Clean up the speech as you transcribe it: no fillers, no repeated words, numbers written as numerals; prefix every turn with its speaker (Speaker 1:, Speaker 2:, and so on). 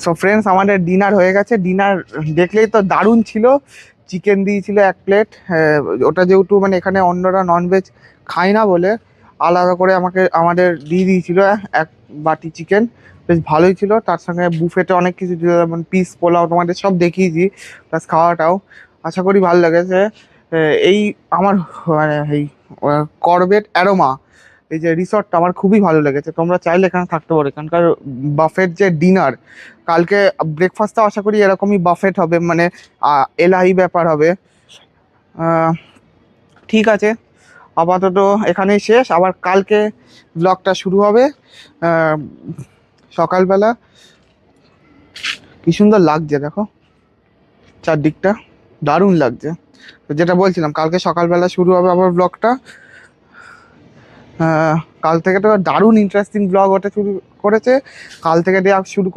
Speaker 1: So friends, আমাদের dinner হয়ে গেছে। ডিনার দেখলেই তো দারুণ ছিল। চিকেন দিয়েছিল 1 প্লেট। ওটা যেহেতু মানে এখানে অন্যরা ননভেজ খায় না বলে আলাদা করে আমাদের দিয়ে দিয়েছিল 1 বাটি চিকেন। বেশ ভালোই ছিল। তার সঙ্গে বুফেটে অনেক কিছু ছিল, যেমন পিস পোলাও, তোমাদের সব দেখিয়েছি, প্লাস খাওয়াটাও আশা করি ভালো লেগেছে। এই আমার মানে এই করবেট অ্যারোমা, এই যে রিসর্টটা আমার খুবই ভালো লেগেছে। তোমরা চাইলে এখানে থাকতে পারো। এখানকার বাফেট যে ডিনার, কালকে ব্রেকফাস্টটা আশা করি এরকমই বাফেট হবে, মানে এলাহি ব্যাপার হবে। আহ, ঠিক আছে, আপাতত এখানেই শেষ। আবার কালকে ব্লগটা শুরু হবে আহ, সকালবেলা। কি সুন্দর লাগছে দেখো চারদিকটা, দারুণ লাগছে। তো যেটা বলছিলাম, কালকে সকালবেলা শুরু হবে আবার ব্লগটা। কাল থেকে তো দারুণ ইন্টারেস্টিং ব্লগ ওটা শুরু করেছে। কাল থেকে দেওয়া শুরু